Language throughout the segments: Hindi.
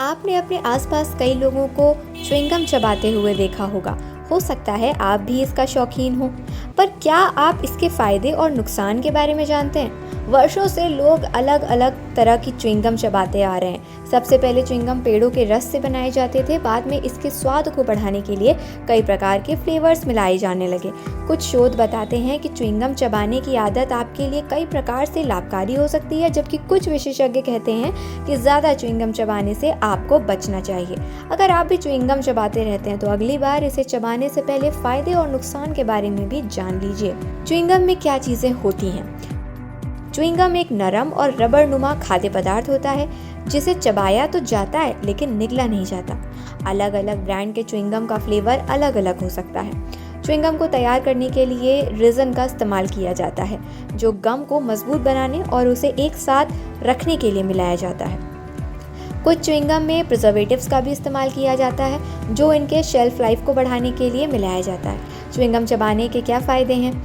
आपने अपने आसपास कई लोगों को च्युइंगम चबाते हुए देखा होगा। हो सकता है आप भी इसका शौकीन हो, पर क्या आप इसके फायदे और नुकसान के बारे में जानते हैं? वर्षों से लोग अलग अलग तरह की च्युइंगम चबाते आ रहे हैं। सबसे पहले च्युइंगम पेड़ों के रस से बनाए जाते थे, बाद में इसके स्वाद को बढ़ाने के लिए कई प्रकार के फ्लेवर्स मिलाए जाने लगे। कुछ शोध बताते हैं कि च्युइंगम चबाने की आदत आपके लिए कई प्रकार से लाभकारी हो सकती है, जबकि कुछ विशेषज्ञ कहते हैं कि ज़्यादा च्युइंगम चबाने से आपको बचना चाहिए। अगर आप भी च्युइंगम चबाते रहते हैं तो अगली बार इसे चबाने से पहले फायदे और नुकसान के बारे में भी जान लीजिए। च्युइंगम में क्या चीज़ें होती हैं? च्युइंगम एक नरम और रबर नुमा खाद्य पदार्थ होता है जिसे चबाया तो जाता है लेकिन निगला नहीं जाता। अलग अलग ब्रांड के च्युइंगम का फ्लेवर अलग अलग हो सकता है। च्युइंगम को तैयार करने के लिए रेज़न का इस्तेमाल किया जाता है, जो गम को मजबूत बनाने और उसे एक साथ रखने के लिए मिलाया जाता है। कुछ च्युइंगम में प्रिजर्वेटिव्स का भी इस्तेमाल किया जाता है, जो इनके शेल्फ लाइफ को बढ़ाने के लिए मिलाया जाता है। च्युइंगम चबाने के क्या फ़ायदे हैं?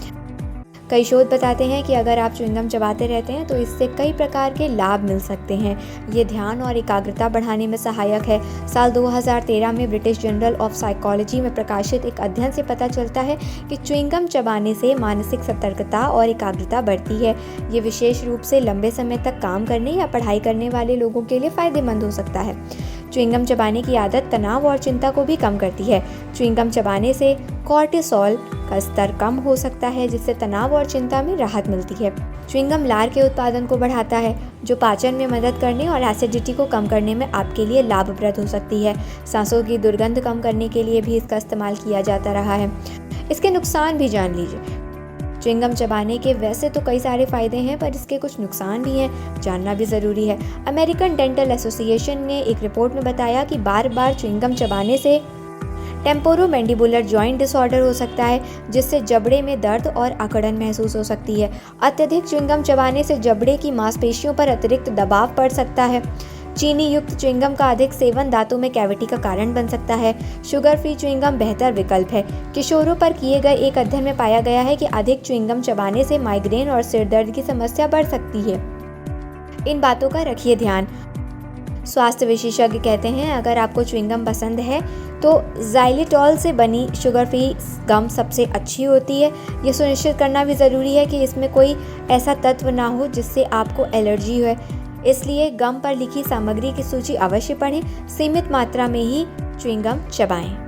कई शोध बताते हैं कि अगर आप च्युइंगम चबाते रहते हैं तो इससे कई प्रकार के लाभ मिल सकते हैं। ये ध्यान और एकाग्रता बढ़ाने में सहायक है। साल 2013 में ब्रिटिश जर्नल ऑफ साइकोलॉजी में प्रकाशित एक अध्ययन से पता चलता है कि च्युइंगम चबाने से मानसिक सतर्कता और एकाग्रता बढ़ती है। ये विशेष रूप से लंबे समय तक काम करने या पढ़ाई करने वाले लोगों के लिए फ़ायदेमंद हो सकता है। च्युइंगम चबाने की आदत तनाव और चिंता को भी कम करती है। च्युइंगम चबाने से कॉर्टिसोल का स्तर कम हो सकता है, जिससे तनाव और चिंता में राहत मिलती है। च्युइंगम लार के उत्पादन को बढ़ाता है, जो पाचन में मदद करने और एसिडिटी को कम करने में आपके लिए लाभप्रद हो सकती है। सांसों की दुर्गंध कम करने के लिए भी इसका इस्तेमाल किया जाता रहा है। इसके नुकसान भी जान लीजिए। च्युइंगम चबाने के वैसे तो कई सारे फायदे हैं, पर इसके कुछ नुकसान भी हैं, जानना भी ज़रूरी है। अमेरिकन डेंटल एसोसिएशन ने एक रिपोर्ट में बताया कि बार बार च्युइंगम चबाने से टेम्पोरोमैंडिबुलर जॉइंट डिसऑर्डर हो सकता है, जिससे जबड़े में दर्द और अकड़न महसूस हो सकती है। अत्यधिक च्युइंगम चबाने से जबड़े की मांसपेशियों पर अतिरिक्त दबाव पड़ सकता है। चीनी युक्त च्युइंगम का अधिक सेवन दांतों में कैविटी का कारण बन सकता है। शुगर फ्री च्युइंगम बेहतर विकल्प है। किशोरों पर किए गए एक अध्ययन में पाया गया है कि अधिक च्युइंगम चबाने से माइग्रेन और सिर दर्द की समस्या बढ़ सकती है। इन बातों का रखिए ध्यान। स्वास्थ्य विशेषज्ञ कहते हैं अगर आपको च्युइंगम पसंद है तो xylitol से बनी शुगर फ्री गम सबसे अच्छी होती है। ये सुनिश्चित करना भी ज़रूरी है कि इसमें कोई ऐसा तत्व ना हो जिससे आपको एलर्जी हो, इसलिए गम पर लिखी सामग्री की सूची अवश्य पढ़ें। सीमित मात्रा में ही च्युइंगम चबाएं।